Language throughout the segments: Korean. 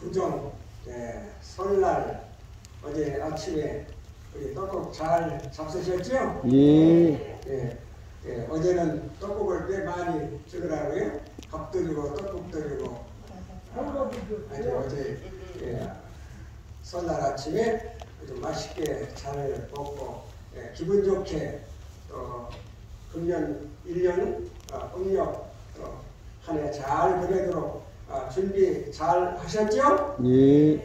구정 설날 어제 아침에 우리 떡국 잘 잡수셨죠? 예. 어제는 떡국을 꽤 많이 주더라고요. 밥 드리고 떡국 드리고 어제 설날 아침에 아주 맛있게 잘 먹고 기분 좋게 또 금년 1년 음력 한 해 잘 보내도록 준비 잘 하셨죠? 예.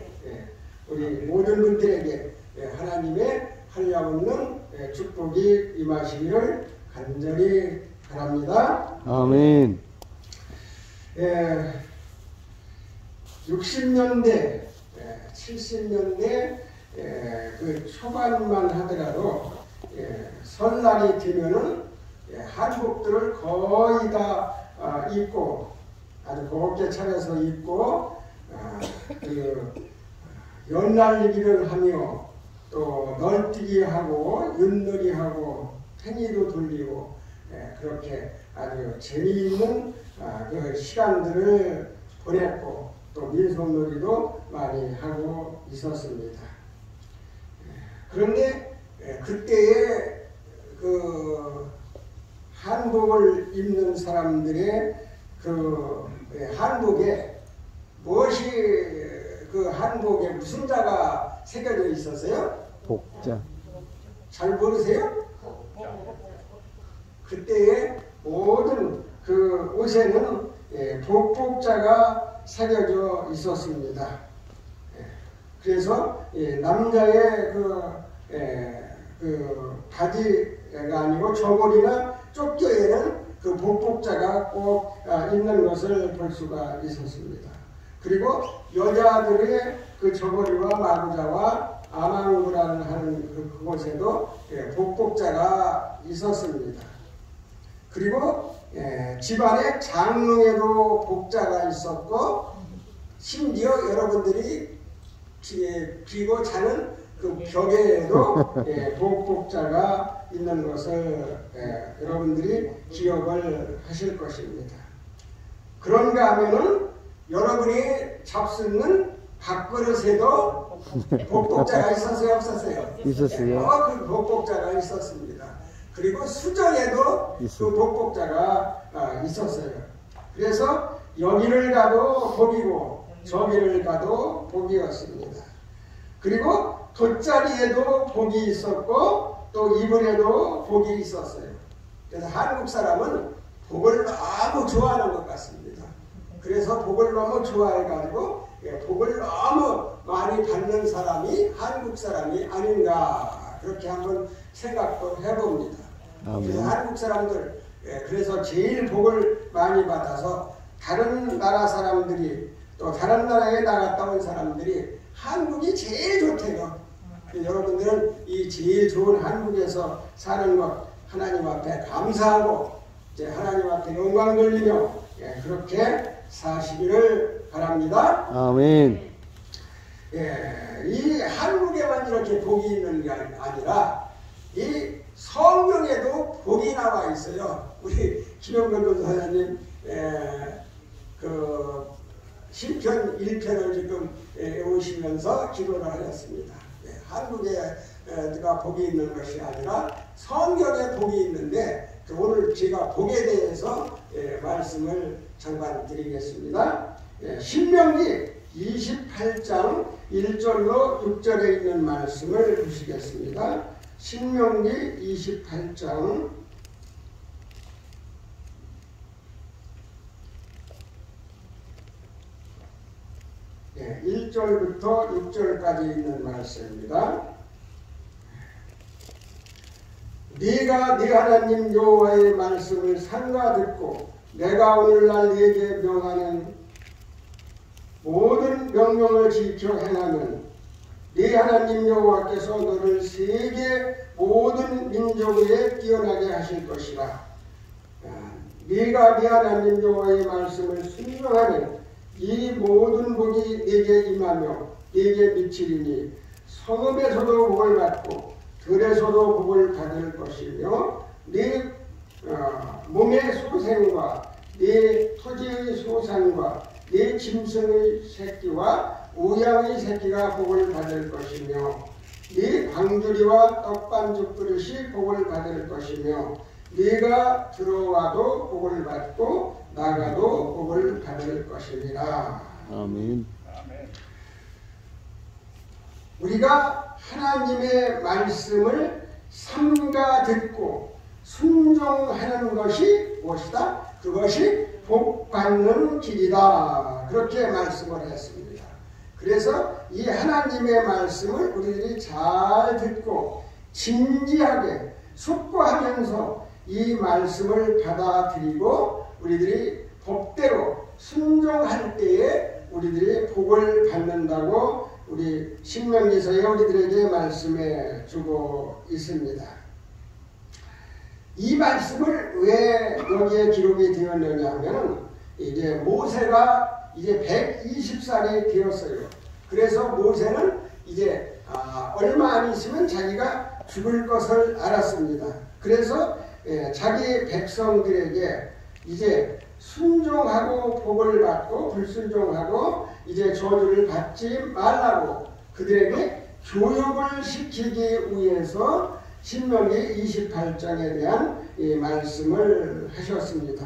우리 모든 분들에게 하나님의 한량없는 축복이 임하시기를 간절히 바랍니다. 아멘. 60년대, 70년대 그 초반만 하더라도 설날이 되면은 한복들을 거의 다 입고 아주 곱게 차려서 입고 그 연날리기를 하며 또 널뛰기 하고 윷놀이 하고 팽이도 돌리고 그렇게 아주 재미있는 그 시간들을 보냈고 또 민속놀이도 많이 하고 있었습니다. 그런데 그때의 그 한복을 입는 사람들의 그 한복에 무엇이 그 한복에 무슨 자가 새겨져 있었어요? 복자. 잘 모르세요? 그때의 모든 그 옷에는 복자가 새겨져 있었습니다. 그래서 남자의 그 바지가 아니고 저고리나 쪽겨에는 그 복자가 꼭 있는 것을 볼 수가 있었습니다. 그리고 여자들의 그 저고리와 마구자와 아망구라는 하는 그곳에도 복자가 있었습니다. 그리고 집안의 장롱에도 복자가 있었고 심지어 여러분들이 비고 자는 그 벽에도 복자가 있는 것을 여러분들이 기억을 하실 것입니다. 그런가 하면은 여러분이 잡수는 밥그릇에도 복자가 있었어요, 없었어요? 있었어요. 그 복자가 있었습니다. 그리고 수저에도 그 복자가 있었어요. 그래서 여기를 가도 복이고 저기를 가도 복이었습니다. 그리고 돗자리에도 복이 있었고 또 이불에도 복이 있었어요. 그래서 한국 사람은 복을 너무 좋아하는 것 같습니다. 그래서 복을 너무 좋아해가지고 복을 너무 많이 받는 사람이 한국 사람이 아닌가 그렇게 한번 생각도 해봅니다. 그래서 한국 사람들 그래서 제일 복을 많이 받아서 다른 나라 사람들이 또 다른 나라에 나갔다 온 사람들이 한국이 제일 좋대요. 여러분들은 이 제일 좋은 한국에서 사는 것 하나님 앞에 감사하고 이제 하나님 앞에 영광 돌리며 그렇게 사시기를 바랍니다. 아멘. 이 한국에만 이렇게 복이 있는 게 아니라 이 성경에도 복이 나와 있어요. 우리 김영근 교사님 그 시편 1편을 지금 외우시면서 기도를 하셨습니다. 한국에가 복이 있는 것이 아니라 성경에 복이 있는데 오늘 제가 복에 대해서 말씀을 잠깐 드리겠습니다. 신명기 28장 1절로 6절에 있는 말씀을 보시겠습니다. 신명기 28장 1절부터 6절까지 있는 말씀입니다. 네가 네 하나님 여호와의 말씀을 삼가 듣고 내가 오늘날 네게 명하는 모든 명령을 지켜 행하면 네 하나님 여호와께서 너를 세계 모든 민족 위에 뛰어나게 하실 것이라. 네가 네 하나님 여호와의 말씀을 순종하면 이 모든 복이 네게 임하며 네게 미치리니 성읍에서도 복을 받고 들에서도 복을 받을 것이며 네 몸의 소생과 네 토지의 소산과 네 짐승의 새끼와 우양의 새끼가 복을 받을 것이며 네 광주리와 떡반죽 그릇이 복을 받을 것이며 네가 들어와도 복을 받고 나가도 복을 받을 것이니라. 아멘. 우리가 하나님의 말씀을 삼가 듣고 순종하는 것이 무엇이다? 그것이 복 받는 길이다. 그렇게 말씀을 했습니다. 그래서 이 하나님의 말씀을 우리들이 잘 듣고 진지하게 숙고하면서 이 말씀을 받아들이고 우리들이 법대로 순종할 때에 우리들이 복을 받는다고 우리 신명기서에 우리들에게 말씀해 주고 있습니다. 이 말씀을 왜 여기에 기록이 되었느냐 하면 이제 모세가 이제 120살이 되었어요. 그래서 모세는 이제 얼마 안 있으면 자기가 죽을 것을 알았습니다. 그래서 자기 백성들에게 이제 순종하고 복을 받고 불순종하고 이제 저주를 받지 말라고 그들에게 교육을 시키기 위해서 신명기 28장에 대한 이 말씀을 하셨습니다.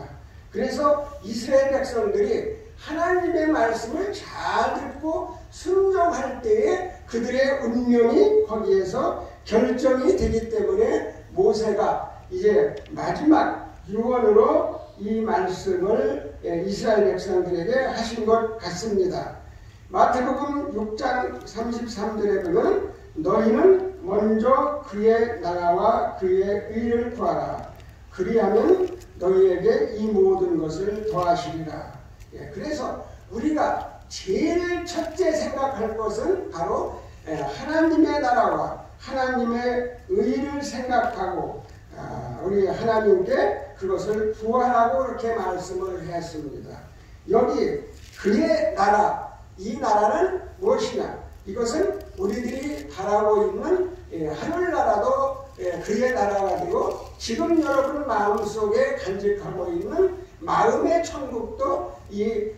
그래서 이스라엘 백성들이 하나님의 말씀을 잘 듣고 순종할 때에 그들의 운명이 거기에서 결정이 되기 때문에 모세가 이제 마지막 유언으로 이 말씀을 이스라엘 백성들에게 하신 것 같습니다. 마태복음 6장 33절에 보면 너희는 먼저 그의 나라와 그의 의를 구하라. 그리하면 너희에게 이 모든 것을 더하시리라. 그래서 우리가 제일 첫째 생각할 것은 바로 하나님의 나라와 하나님의 의를 생각하고 우리 하나님께 그것을 구하라고 이렇게 말씀을 했습니다. 여기 그의 나라, 이 나라는 무엇이냐? 이것은 우리들이 바라고 있는 하늘나라도 그의 나라가 되고 지금 여러분 마음속에 간직하고 있는 마음의 천국도 이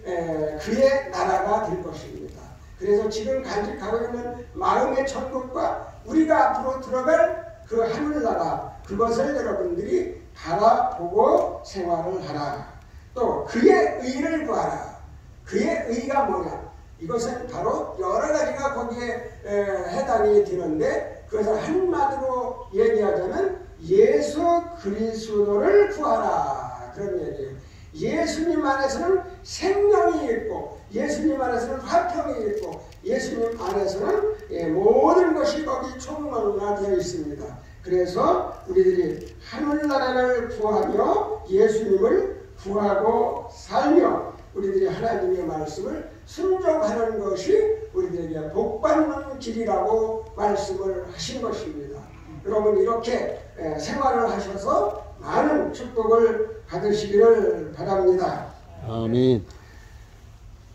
그의 나라가 될 것입니다. 그래서 지금 간직하고 있는 마음의 천국과 우리가 앞으로 들어갈 그 하늘나라 그것을 여러분들이 바라보고 생활을 하라. 또 그의 의를 구하라. 그의 의가 뭐냐? 이것은 바로 여러 가지가 거기에 해당이 되는데 그것을 한마디로 얘기하자면 예수 그리스도를 구하라. 그런 얘기예요. 예수님 안에서는 생명이 있고 예수님 안에서는 화평이 있고 예수님 안에서는 모든 것이 거기 총망라되어 있습니다. 그래서 우리들이 하늘나라를 구하며 예수님을 구하고 살며 우리들이 하나님의 말씀을 순종하는 것이 우리들에게 복받는 길이라고 말씀을 하신 것입니다. 여러분 이렇게 생활을 하셔서 많은 축복을 받으시기를 바랍니다. 아멘.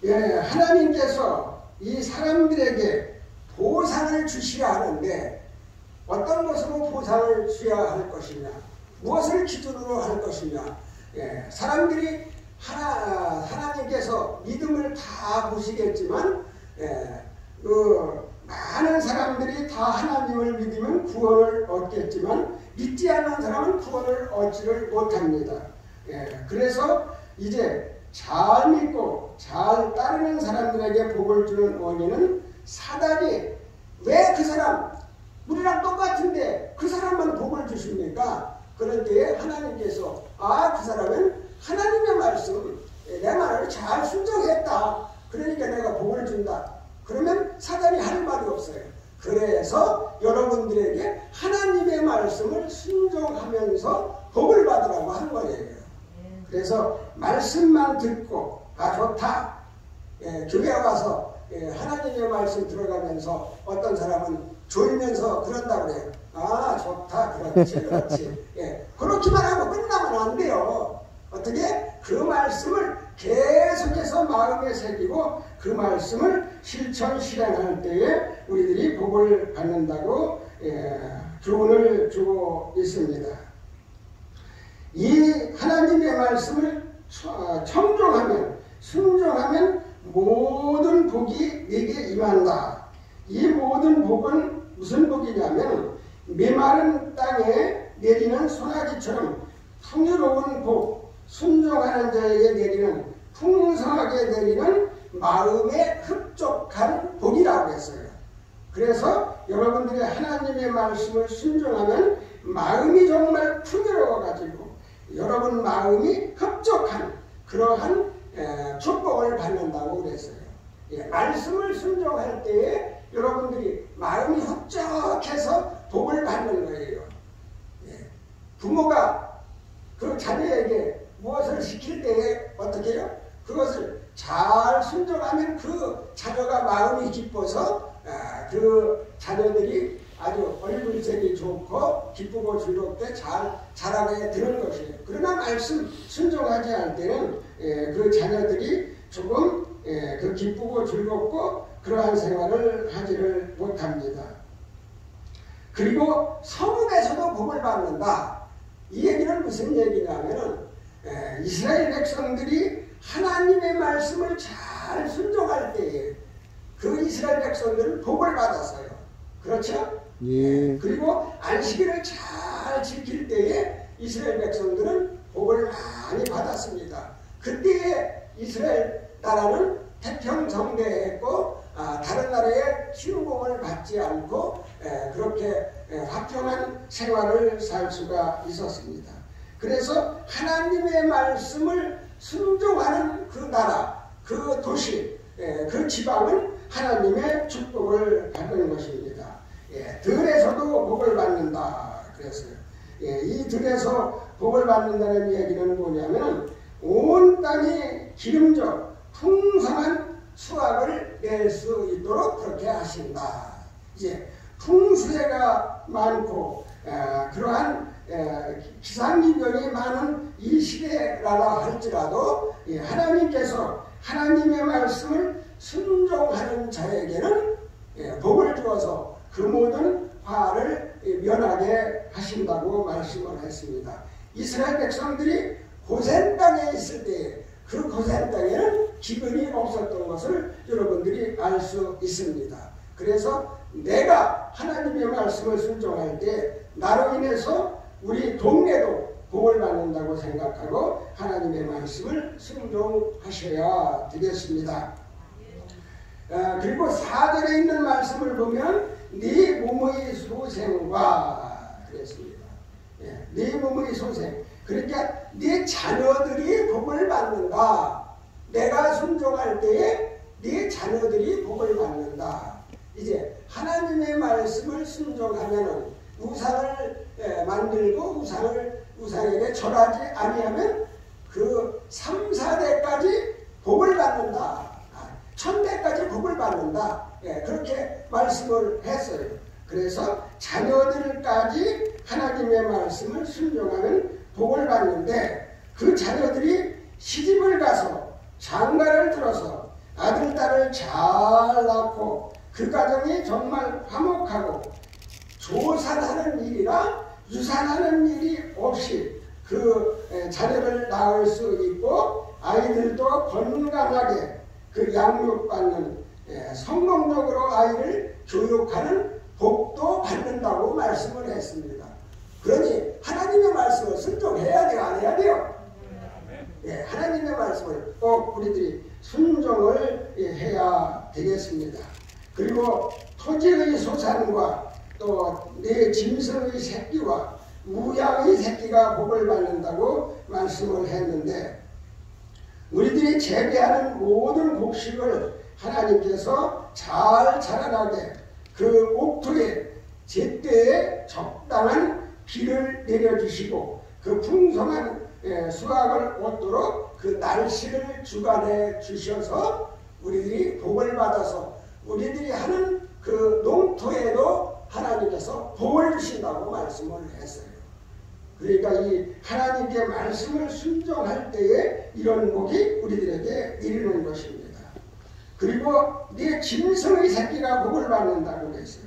하나님께서 이 사람들에게 보상을 주시야 하는데 어떤 것으로 보상을 주어야 할 것이냐, 무엇을 기준으로 할 것이냐. 사람들이 하나님께서 믿음을 다 보시겠지만 많은 사람들이 다 하나님을 믿으면 구원을 얻겠지만 믿지 않는 사람은 구원을 얻지를 못합니다. 그래서 이제 잘 믿고 잘 따르는 사람들에게 복을 주는 원인은 사단이 왜 그 사람 우리랑 똑같은데 그 사람만 복을 주십니까? 그럴 때에 하나님께서 그 사람은 하나님의 말씀 내 말을 잘 순종했다. 그러니까 내가 복을 준다. 그러면 사단이 할 말이 없어요. 그래서 여러분들에게 하나님의 말씀을 순종하면서 복을 받으라고 한 거예요. 그래서 말씀만 듣고 좋다. 교회 와서 하나님의 말씀 들어가면서 어떤 사람은 졸면서 그런다고 그래요. 좋다. 그렇지. 그렇게만 하고 끝나면 안 돼요. 어떻게? 그 말씀을 계속해서 마음에 새기고 그 말씀을 실천 실행할 때에 우리들이 복을 받는다고 교훈을 주고 있습니다. 이 하나님의 말씀을 청종하면 순종하면 모든 복이 네게 임한다. 이 모든 복은 무슨 복이냐면 메마른 땅에 내리는 소나기처럼 풍요로운 복, 순종하는 자에게 내리는 풍성하게 내리는 마음에 흡족한 복이라고 했어요. 그래서 여러분들이 하나님의 말씀을 순종하면 마음이 정말 풍요로워가지고 여러분 마음이 흡족한 그러한 축복을 받는다고 그랬어요. 말씀을 순종할 때에 여러분들이 마음이 흡족해서 복을 받는 거예요. 부모가 그 자녀에게 무엇을 시킬 때에 어떻게 해요? 그것을 잘 순종하면 그 자녀가 마음이 기뻐서 그 자녀들이 아주 얼굴색이 좋고 기쁘고 즐겁게 잘 자라게 되는 것이에요. 그러나 말씀 순종하지 않을 때는 그 자녀들이 조금 그 기쁘고 즐겁고 그러한 생활을 하지를 못합니다. 그리고 성읍에서도 복을 받는다. 이 얘기는 무슨 얘기냐면은 이스라엘 백성들이 하나님의 말씀을 잘 순종할 때에 그 이스라엘 백성들은 복을 받았어요. 그렇죠? 예. 그리고 안식일을 잘 지킬 때에 이스라엘 백성들은 복을 많이 받았습니다. 그때에 이스라엘 나라는 태평성대했고 다른 나라의 침공을 받지 않고 그렇게 화평한 생활을 살 수가 있었습니다. 그래서 하나님의 말씀을 순종하는 그 나라, 그 도시, 그 지방은 하나님의 축복을 받는 것입니다. 들에서도 복을 받는다 그랬어요. 이 들에서 복을 받는다는 얘기는 뭐냐면 온 땅이 기름져 풍성한 수확을 낼 수 있도록 그렇게 하신다. 이제 풍수해가 많고 그러한 기상이변이 많은 이 시대라라 할지라도 하나님께서 하나님의 말씀을 순종하는 자에게는 복을 주어서 그 모든 화를 면하게 하신다고 말씀을 했습니다. 이스라엘 백성들이 고센 땅에 있을 때 그 고센 땅에는 기근이 없었던 것을 여러분들이 알 수 있습니다. 그래서 내가 하나님의 말씀을 순종할 때 나로 인해서 우리 동네도 복을 받는다고 생각하고 하나님의 말씀을 순종하셔야 되겠습니다. 그리고 4절에 있는 말씀을 보면 네 몸의 소생과 그랬습니다. 네 몸의 소생. 그러니까 네 자녀들이 복을 받는다. 내가 순종할 때에 네 자녀들이 복을 받는다. 이제 하나님의 말씀을 순종하면은 우상을 만들고 우상에게 절하지 아니하면 그 3, 4대까지 복을 받는다. 1000대까지 복을 받는다. 그렇게 말씀을 했어요. 그래서 자녀들까지 하나님의 말씀을 순종하면 복을 받는데 그 자녀들이 시집을 가서 장가를 들어서 아들, 딸을 잘 낳고 그 가정이 정말 화목하고 조산하는 일이나 유산하는 일이 없이 그 자녀를 낳을 수 있고 아이들도 건강하게 그 양육받는 성공적으로 아이를 교육하는 복도 받는다고 말씀을 했습니다. 그러니 하나님의 말씀을 순종해야 돼요? 안 해야 돼요? 하나님의 말씀을 꼭 우리들이 순종을 해야 되겠습니다. 그리고 토지의 소산과 또 내 짐승의 새끼와 우양의 새끼가 복을 받는다고 말씀을 했는데 우리들이 재배하는 모든 곡식을 하나님께서 잘 자라나게 그 옥토에 제때에 적당한 비를 내려주시고 그 풍성한 수확을 얻도록 그 날씨를 주관해 주셔서 우리들이 복을 받아서 우리들이 하는 그 농토에도 하나님께서 복을 주신다고 말씀을 했어요. 그러니까 이 하나님께 말씀을 순종할 때에 이런 복이 우리들에게 이르는 것입니다. 그리고 네 짐승의 새끼가 복을 받는다고 했어요.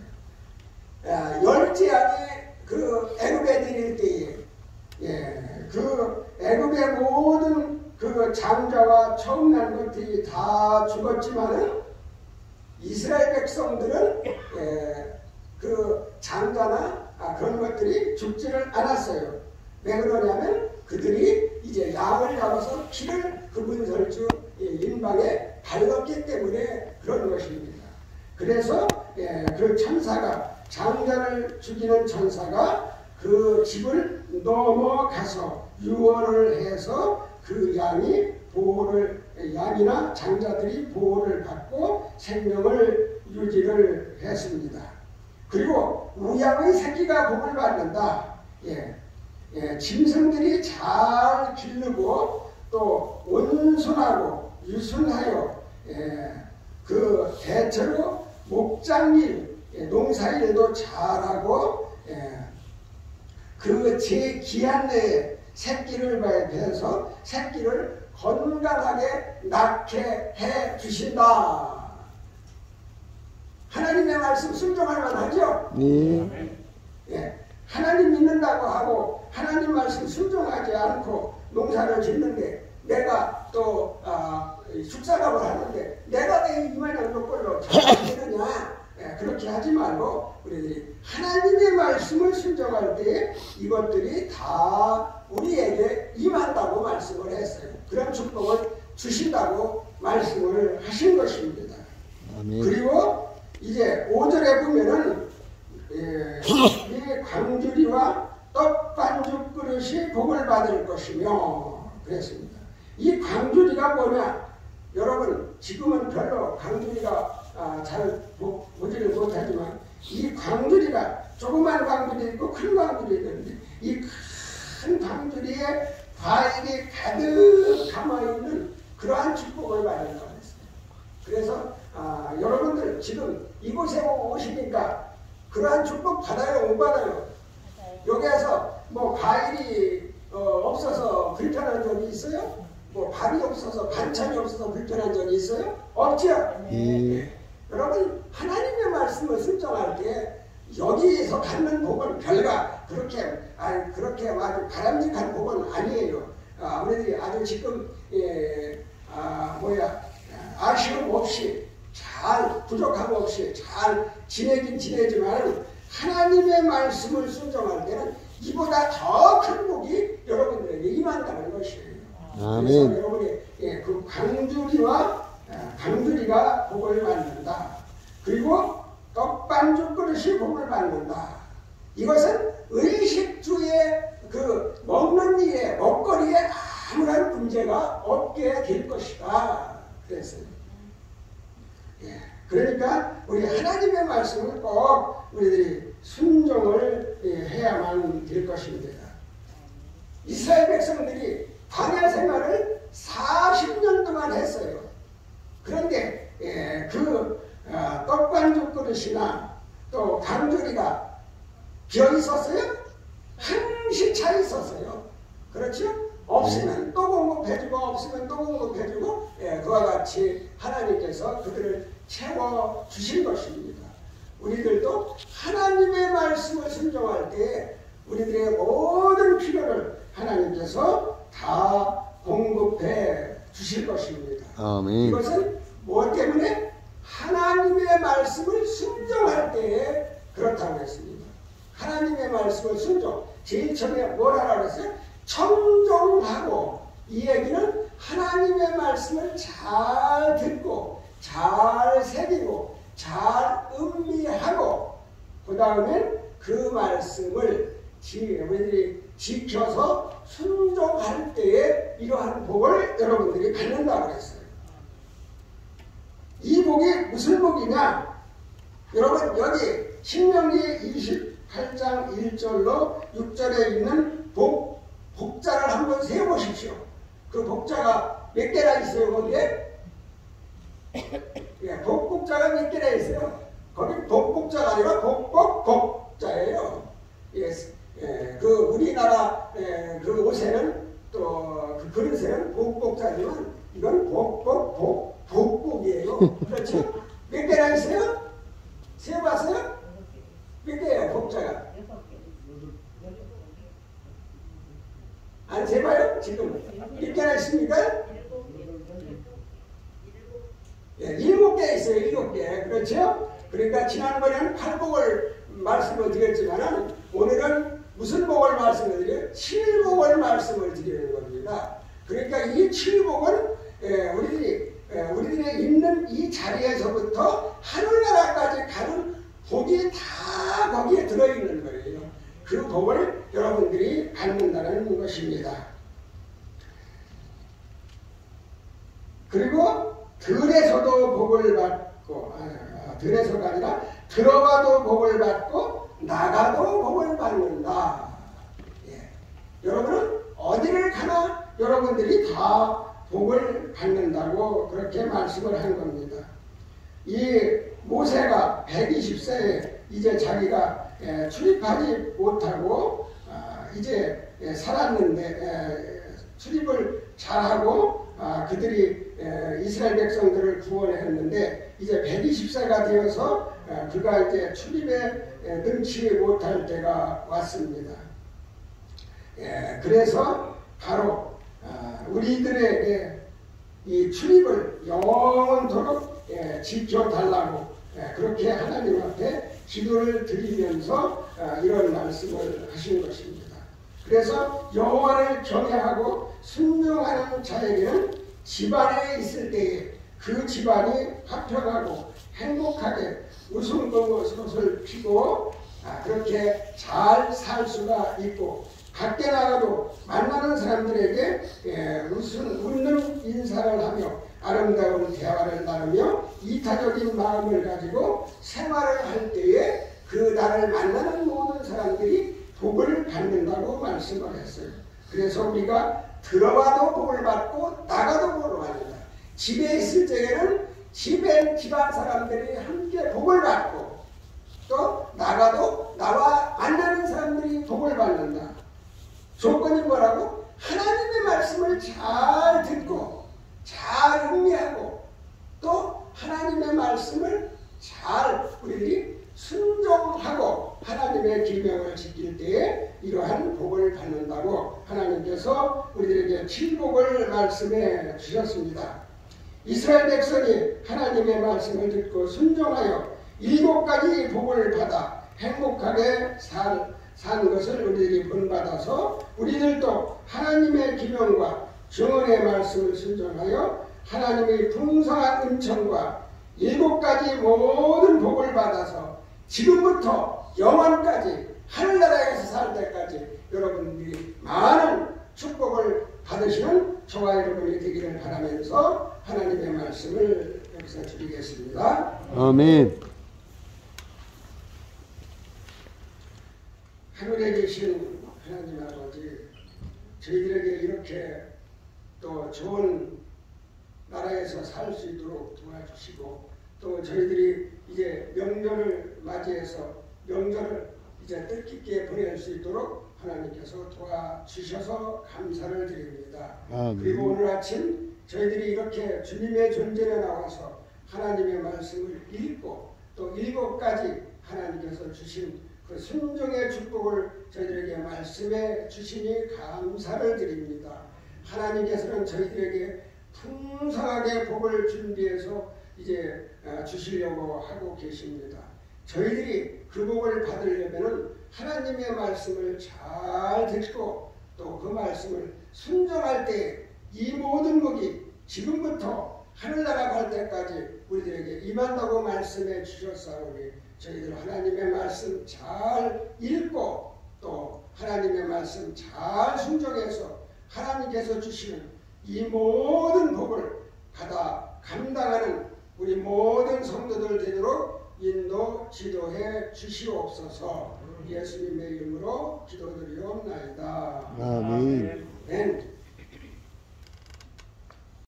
열지양이 그 애굽에 내릴 때에 그 애굽의 모든 그 장자와 처음 난 것들이 다 죽었지만은 이스라엘 백성들은 그 장자나 그런 것들이 죽지를 않았어요. 왜 그러냐면 그들이 이제 양을 잡아서 피를 그 문설주 인방에 발랐기 때문에 그런 것입니다. 그래서 그 천사가 장자를 죽이는 천사가 그 집을 넘어가서 유언을 해서 그 양이 보호를 양이나 장자들이 보호를 받고 생명을 유지를 했습니다. 그리고 우양의 새끼가 복을 받는다. 짐승들이 잘 기르고 또 온순하고 유순하여 그 대체로 목장일 농사일도 잘하고 그 제 기한 내에 새끼를 배서 새끼를 건강하게 낳게 해 주신다. 하나님의 말씀 순종할 만하죠? 하나님 믿는다고 하고 하나님 말씀 순종하지 않고 농사를 짓는데 내가 또 축사업을 하는데 내가 왜 이만한 요걸로 잘 되느냐? 그렇게 하지 말고 우리들이 하나님의 말씀을 순종할 때 이것들이 다 우리에게 임한다고 말씀을 했어요. 그런 축복을 주신다고 말씀을 하신 것입니다. 아멘. 그리고 이제 5절에 보면은 이 광주리와 떡반죽 그릇이 복을 받을 것이며 그랬습니다. 이 광주리가 뭐냐? 여러분 지금은 별로 광주리가 잘 보지를 못하지만 이 광주리가 조그만 광주리 있고 큰 광주리 있는데 이 큰 광주리에 과일이 가득 담아있는 그러한 축복을 받는 거였어요. 그래서 여러분들 지금 이곳에 오시니까 그러한 축복 받아요? 못 받아요? 여기에서 뭐 과일이 없어서 불편한 적이 있어요? 뭐 밥이 없어서 반찬이 없어서 불편한 적이 있어요? 없죠? 여러분 하나님의 말씀을 순종할 때 여기에서 갖는 복은 별가 그렇게 아주 바람직한 복은 아니에요. 우리들이 아주 지금 아쉬움 없이 잘 부족함 없이 잘 지내긴 지내지만 하나님의 말씀을 순종할 때는 이보다 더 큰 복이 여러분들에게 임한다는 것이에요. 아멘. 그래서 여러분이 그 광주리가 복을 받는다. 그리고 떡반죽 그릇이 복을 받는다. 이것은 의식주의 그 먹는 일에 먹거리에 아무런 문제가 없게 될 것이다. 그랬어요. 그러니까 우리 하나님의 말씀을 꼭 우리들이 순종을 해야만 될 것입니다. 이스라엘 백성들이 광야 생활을 40년 동안 했어요. 그런데 떡반죽 그릇이나 또 광주리가 비어 있었어요? 항시 차 있었어요. 그렇죠? 없으면 또 공급해주고 없으면 또 공급해주고 그와 같이 하나님께서 그들을 채워주신 것입니다. 우리들도 하나님의 말씀을 순종할 때 우리들의 모든 필요를 하나님께서 다 공급해 주실 것입니다. 아멘. 이것은 무엇 때문에? 하나님의 말씀을 순종할 때에 그렇다고 했습니다. 하나님의 말씀을 순종. 제일 처음에 뭘 하라고 했어요? 청종하고. 이 얘기는 하나님의 말씀을 잘 듣고 잘 새기고 잘 음미하고 그 다음에 그 말씀을 우리들이 지켜서 순종할 때에 이러한 복을 여러분들이 받는다고 했어요. 이 복이 무슨 복이냐? 여러분 여기 신명기 28장 1절로 6절에 있는 복자를 한번 세보십시오. 그 복자가 몇 개나 있어요 거기에? 복자가 몇 개나 있어요? 거기 복자가 아니라 복자예요. 그 우리나라 그 옷에는 또 그 그릇에는 복자지만 이건 복복이에요. 그렇죠? 몇 개나 있어요? 세봤어요? 몇 개예요 복자가? 안 세봐요? 지금 몇 개나 있습니까? 예, 7개 있어요. 7개. 그렇죠? 그러니까 지난번에는 8복을 말씀을 드렸지만은 오늘은 무슨 복을 말씀을 드려요? 7복을 말씀을 드리는 겁니다. 그러니까 이 7복은 우리들이 있는 이 자리에서부터 하늘나라까지 가는 복이 다 거기에 들어있는 거예요. 그 복을 여러분들이 받는다는 것입니다. 그리고 들에서도 복을 받고, 들에서가 아니라 들어가도 복을 받고 나가도 복을 받는다. 예. 여러분은 어디를 가나 여러분들이 다 복을 받는다고 그렇게 말씀을 한 겁니다. 이 모세가 120세에 이제 자기가 출입하지 못하고 이제 살았는데 출입을 잘하고 그들이 이스라엘 백성들을 구원했는데 이제 120세가 되어서 그가 이제 출입에 능치 못할 때가 왔습니다. 그래서 바로 우리들에게 이 출입을 영원토록 지켜달라고 그렇게 하나님 앞에 기도를 드리면서 이런 말씀을 하신 것입니다. 그래서 여호와를 경외하고 순종하는 자에게는 집안에 있을 때에 그 집안이 화평하고 행복하게 웃음꽃을 피고 그렇게 잘 살 수가 있고 밖에 나가도 만나는 사람들에게 웃는 인사를 하며 아름다운 대화를 나누며 이타적인 마음을 가지고 생활을 할 때에 그 나를 만나는 모든 사람들이 복을 받는다고 말씀을 했어요. 그래서 우리가 들어가도 복을 받고 나가도 복을 받는다. 집에 있을 때에는 집안 사람들이 함께 복을 받고 또 나가도 나와 만나는 사람들이 복을 받는다. 조건이 뭐라고? 하나님의 말씀을 잘 듣고 잘 음미하고 또 하나님의 말씀을 잘 우리들이 순종하고 하나님의 계명을 지킬 때에 이러한 복을 받는다고 하나님께서 우리들에게 7복을 말씀해 주셨습니다. 이스라엘 백성이 하나님의 말씀을 듣고 순종하여 7가지 복을 받아 행복하게 산 것을 우리들이 본받아서 우리들도 하나님의 계명과 정언의 말씀을 순종하여 하나님의 풍성한 은총과 7가지 모든 복을 받아서 지금부터 영원까지 하늘나라에서 살 때까지 여러분들이 많은 축복을 받으시는 저와 여러분이 되기를 바라면서 하나님의 말씀을 여기서 드리겠습니다. 아멘. 하늘에 계신 하나님 아버지, 저희들에게 이렇게 또 좋은 나라에서 살 수 있도록 도와주시고 또 저희들이 이제 명절을 맞이해서 명절을 이제 뜻깊게 보낼 수 있도록 하나님께서 도와주셔서 감사를 드립니다. 아멘. 그리고 오늘 아침 저희들이 이렇게 주님의 존재에 나와서 하나님의 말씀을 읽고 또 7가지 하나님께서 주신 그 순종의 축복을 저희들에게 말씀해 주시니 감사를 드립니다. 하나님께서는 저희들에게 풍성하게 복을 준비해서 이제 주시려고 하고 계십니다. 저희들이 그 복을 받으려면 하나님의 말씀을 잘 듣고 또 그 말씀을 순종할 때 이 모든 복이 지금부터 하늘나라 갈 때까지 우리들에게 임한다고 말씀해 주셨사오니 저희들 하나님의 말씀 잘 읽고 또 하나님의 말씀 잘 순종해서 하나님께서 주시는 이 모든 복을 받아 감당하는 우리 모든 성도들 되도록 인도 지도해 주시옵소서. 예수님의 이름으로 기도드리옵나이다. 아멘. 아멘.